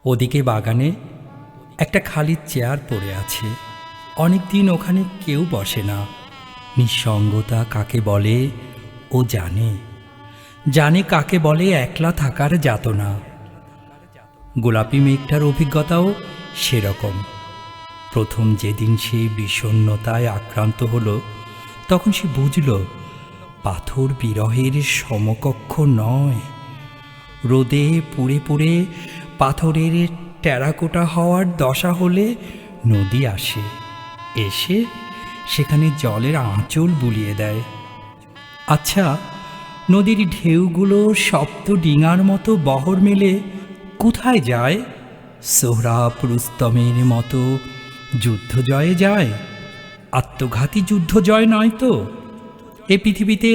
ওদিকে বাগানে একটা খালি চেয়ার পড়ে আছে। অনেক দিন ওখানে কেউ বসে না। নিঃসঙ্গতা কাকে বলে ও জানে, জানে কাকে বলে একলা থাকার যাতনা। গোলাপি মেঘটার অভিজ্ঞতাও সেরকম। প্রথম যেদিন সে বিষণ্ণতায় আক্রান্ত হলো, তখন সে বুঝল পাথর বিরহের সমকক্ষ নয়। রোদে পুড়ে পুড়ে পাথরের টেরাকোটা হওয়ার দশা হলে নদী আসে, এসে সেখানে জলের আঁচল বুলিয়ে দেয়। আচ্ছা, নদীর ঢেউগুলো সপ্ত ডিঙার মতো বহর মেলে কোথায় যায়? সোহরাব রুস্তমের মতো যুদ্ধ জয়ে যায়? আত্মঘাতী যুদ্ধ জয় নয় তো? এ পৃথিবীতে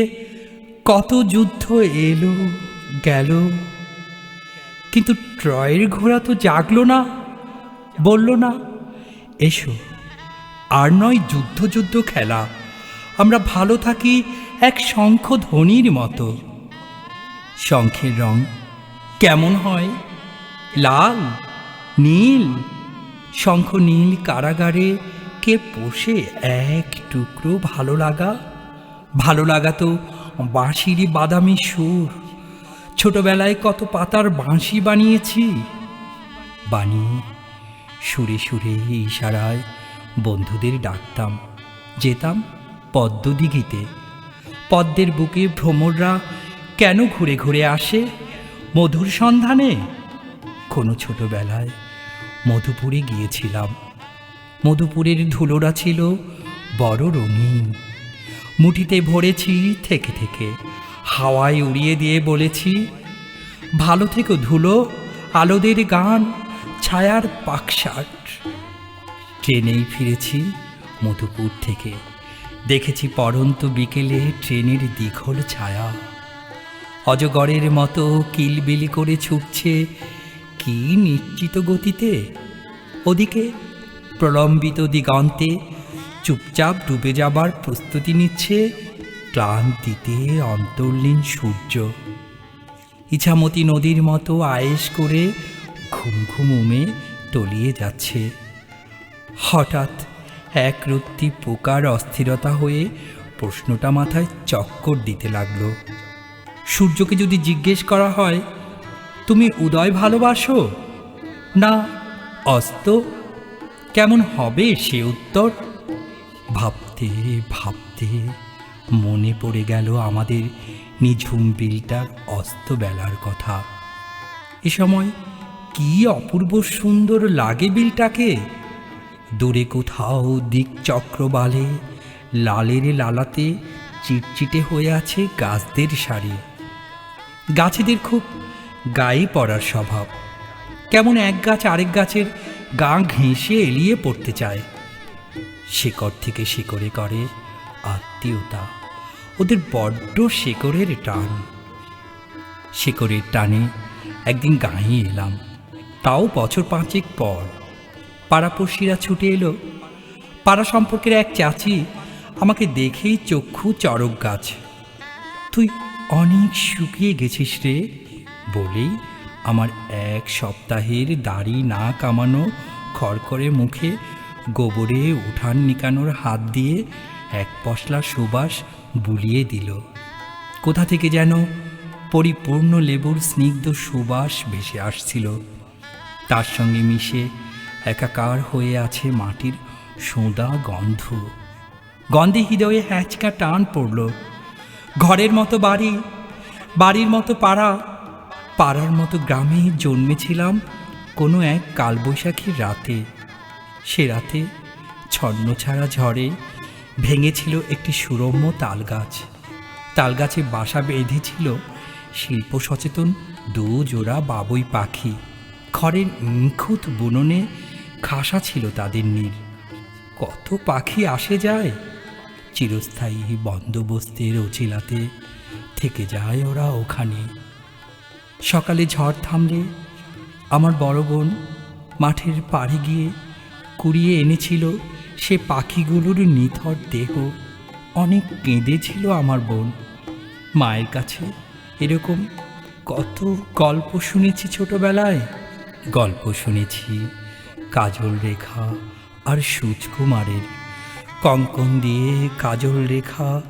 কত যুদ্ধ এলো গেল, কিন্তু ট্রয়ের ঘোড়া তো জাগলো না, বলল না এসো, আর নয় যুদ্ধ যুদ্ধ খেলা, আমরা ভালো থাকি এক শঙ্খ ধ্বনির মতো। শঙ্খের রং কেমন হয়? লাল, নীল। শঙ্খ নীল কারাগারে কে পোষে এক টুকরো ভালো লাগা? ভালো লাগা তো বাঁশিরই বাদামি সুর। ছোটবেলায় কত পাতার বাঁশি বানিয়েছি, বানিয়ে সুরে সুরে ইশারায় বন্ধুদের ডাকতাম। যেতাম পদ্মদিঘিতে। পদ্মের বুকে ভ্রমররা কেন ঘুরে ঘুরে আসে? মধুর সন্ধানে। কোনো ছোটবেলায় মধুপুরে গিয়েছিলাম। মধুপুরের ধুলোরা ছিল বড় রঙিন। মুঠিতে ভরেছি থেকে থেকে, হাওয়ায় উড়িয়ে দিয়ে বলেছি, ভালো থেকো ধুলো, আলোদের গান, ছায়ার পাকশাট। ট্রেনেই ফিরেছি মধুপুর থেকে। দেখেছি পড়ন্ত বিকেলে ট্রেনের দীঘল ছায়া অজগরের মতো কিলবিলি করে ছুটছে কি নিশ্চিত গতিতে। ওদিকে প্রলম্বিত দিগন্তে চুপচাপ ডুবে যাবার প্রস্তুতি নিচ্ছে ক্লান্তিতে অন্তর্লীন সূর্য। ইছামতি নদীর মতো আয়েশ করে ঘুম ঘুম উমে তলিয়ে যাচ্ছে। হঠাৎ এক রত্তি পোকার অস্থিরতা হয়ে প্রশ্নটা মাথায় চক্কর দিতে লাগলো। সূর্যকে যদি জিজ্ঞেস করা হয়, তুমি উদয় ভালোবাসো না অস্ত, কেমন হবে সে উত্তর? ভাবতে ভাবতে মনে পড়ে গেল আমাদের নিঝুম বিলটার অস্তবেলার কথা। এ সময় কি অপূর্ব সুন্দর লাগে বিলটাকে। দূরে কোথাও দিকচক্রবালে লালের লালাতে চিটচিটে হয়ে আছে গাছদের সারি। গাছেদের খুব গায়ে পড়ার স্বভাব। কেমন এক গাছ আরেক গাছের গা ঘেঁষে এলিয়ে পড়তে চায়। শিকড় থেকে শিকড়ে করে আত্মীয়তা। ওদের বড্ড শিকড়ের টান। শিকড়ের টানে একদিন গাঁয়ে এলাম, তাও বছর পাঁচেক পর। পাড়াপড়শিরা ছুটে এলো। পাড়া সম্পর্কের এক চাচি আমাকে দেখেই চক্ষু চড়ক গাছ। তুই অনেক শুকিয়ে গেছিস রে, বলেই আমার এক সপ্তাহের দাড়ি না কামানো খড়খড়ে মুখে গোবরে উঠান নিকানোর হাত দিয়ে এক পশলা সুবাস বুলিয়ে দিল। কোথা থেকে যেন পরিপূর্ণ লেবুর স্নিগ্ধ সুবাস ভেসে আসছিল। তার সঙ্গে মিশে একাকার হয়ে আছে মাটির সোঁদা গন্ধ। গন্ধে হৃদয়ে হ্যাঁচকা টান পড়ল। ঘরের মতো বাড়ি, বাড়ির মতো পাড়া, পাড়ার মতো গ্রামে জন্মেছিলাম কোনো এক কালবৈশাখীর রাতে। সে রাতে ছন্নছাড়া ঝড়ে ভেঙেছিল একটি সুরম্য তালগাছ। তালগাছে বাসা বেঁধেছিল শিল্প সচেতন দু জোড়া বাবুই পাখি। খড়ের নিখুঁত বুননে খাসা ছিল তাদের নীড়। কত পাখি আসে যায়, চিরস্থায়ী বন্দোবস্তের অছিলাতে থেকে যায় ওরা ওখানে। সকালে ঝড় থামলে আমার বড় বোন মাঠের পাড়ে গিয়ে কুড়িয়ে এনেছিল সে পাখিগুলোর নিথর দেহ। অনেক কেঁদেছিল আমার বোন। মায়ের কাছে এরকম কত গল্প শুনেছি ছোটবেলায়, গল্প শুনেছি কাজল রেখা আর সূচকুমারের। কঙ্কন দিয়ে কাজল রেখা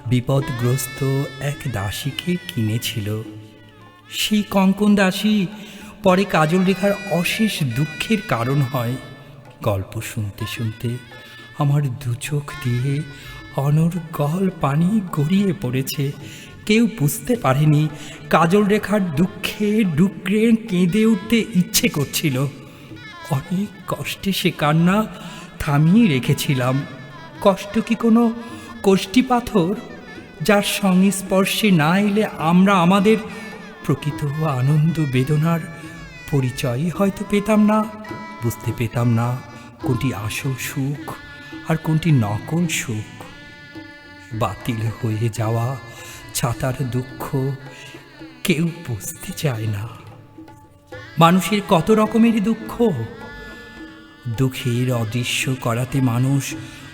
বিপদগ্রস্ত এক দাসীকে কিনেছিল। সেই কঙ্কন দাসী পরে কাজল রেখার অশেষ দুঃখের কারণ হয়। গল্প শুনতে শুনতে আমার দু চোখ দিয়ে অনর্গল পানি গড়িয়ে পড়েছে। কেউ বুঝতে পারেনি কাজল রেখার দুঃখে ডুকরে কেঁদে উঠতে ইচ্ছে করছিল। অনেক কষ্টে সে কান্না থামিয়ে রেখেছিলাম। কষ্ট কি কোনো কষ্টি পাথর, যার সংস্পর্শে না এলে আমরা আমাদের প্রকৃত আনন্দ বেদনার পরিচয় হয়তো পেতাম না, বুঝতে পেতাম না কোনটি আসল সুখ আর কোনটি নকল সুখ। বাতিল হয়ে যাওয়া ছাতার দুঃখ কেউ বুঝতে চায় না। মানুষের কত রকমের দুঃখ। দুঃখের অদৃশ্য করাতে মানুষ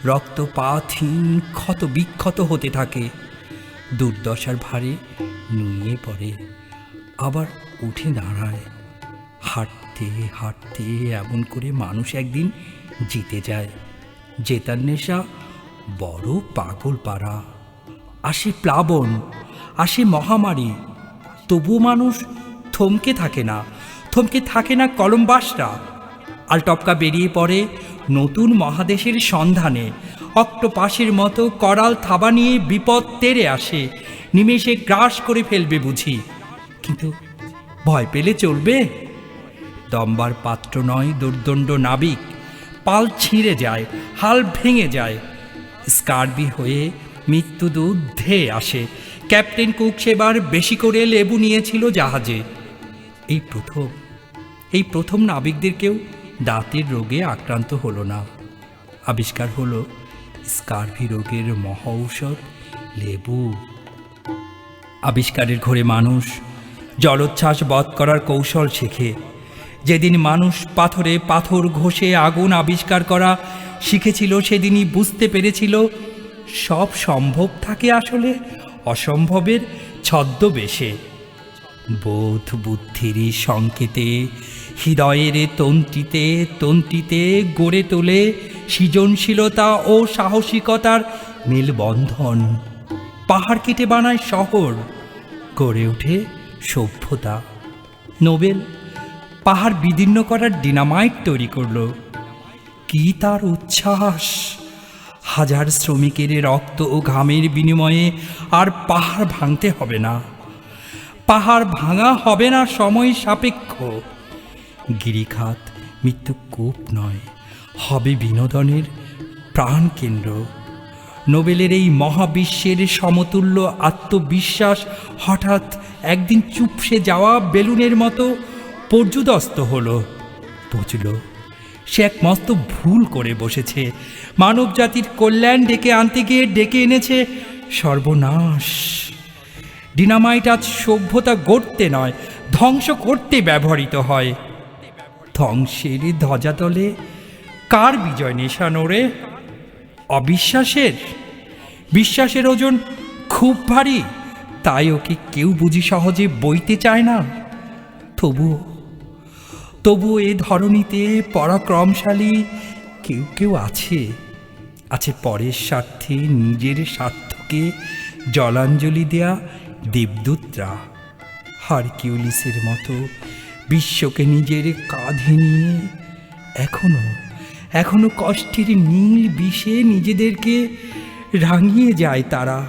রক্তপাতহীন ক্ষত বিক্ষত হতে থাকে, দুর্দশার ভারে নুয়ে পড়ে, আবার উঠে দাঁড়ায়। হাঁটতে হাঁটতে এমন করে মানুষ একদিন জিতে যায়। জেতার নেশা বড় পাগল পাড়া। আসে প্লাবন, আসে মহামারী, তবুও মানুষ থমকে থাকে না, থমকে থাকে না কলম্বাসরা। আলটপকা বেরিয়ে পড়ে নতুন মহাদেশের সন্ধানে। অক্টোপাসের মতো করাল থাবা নিয়ে বিপদ তেড়ে আসে, নিমেষে গ্রাস করে ফেলবে বুঝি। কিন্তু ভয় পেলে চলবে? দম্বার পাত্র নয় দুর্দণ্ড নাবিক। পাল ছিঁড়ে যায়, হাল ভেঙে যায়। স্কার্বি হয়ে মৃত্যুদূত ধেয়ে আসে। ক্যাপ্টেন কুক সেবার বেশি করে লেবু নিয়েছিল জাহাজে। এই প্রথম নাবিকদের কেউ দাঁতের রোগে আক্রান্ত হলো না। আবিষ্কার হলো স্কার্ভি রোগের মহা ঔষধ লেবু। আবিষ্কারের ঘোরে মানুষ জলোচ্ছ্বাস বধ করার কৌশল শেখে। যেদিন মানুষ পাথরে পাথর ঘষে আগুন আবিষ্কার করা শিখেছিল, সেদিনই বুঝতে পেরেছিল সব সম্ভব থাকে আসলে অসম্ভবের ছদ্মবেশে। বোধ বুদ্ধির সংকেতে, হৃদয়ের তন্ত্রিতে তন্ত্রিতে গড়ে তোলে সৃজনশীলতা ও সাহসিকতার মেলবন্ধন। পাহাড় কেটে বানায় শহর, গড়ে ওঠে সভ্যতা। নোবেল পাহাড় বিদীর্ণ করার ডিনামাইট তৈরি করল। কি তার উচ্ছ্বাস! হাজার শ্রমিকের রক্ত ও ঘামের বিনিময়ে আর পাহাড় ভাঙতে হবে না। পাহাড় ভাঙা হবে না সময় সাপেক্ষ। গিরিখাত মৃত্যুকূপ নয়, হবে বিনোদনের প্রাণকেন্দ্র। নোবেলের এই মহাবিশ্বের সমতুল্য আত্মবিশ্বাস হঠাৎ একদিন চুপসে যাওয়া বেলুনের মতো পর্যুদস্ত হলো। বুঝল সে এক মস্ত ভুল করে বসেছে। মানব জাতির কল্যাণ ডেকে আনতে গিয়ে ডেকে এনেছে সর্বনাশ। ডিনামাইট আজ সভ্যতা গড়তে নয়, ধ্বংস করতে ব্যবহৃত হয়। ধ্বংসের ধ্বজাতলে কার বিজয় নেশানো রে? অবিশ্বাসের? বিশ্বাসের ওজন খুব ভারী, তাই ওকে কেউ বুঝি সহজে বইতে চায় না। তবুও এ ধরণীতে পরাক্রমশালী কেউ কেউ আছে পরের স্বার্থে নিজের স্বার্থকে জলাঞ্জলি দেয়া দেবদূতরা। হারকিউলিসের মতো বিশ্বকে নিজের কাঁধে নিয়ে এখনো কষ্টের নীল বিষে নিজেদেরকে রাঙিয়ে যায় তারা।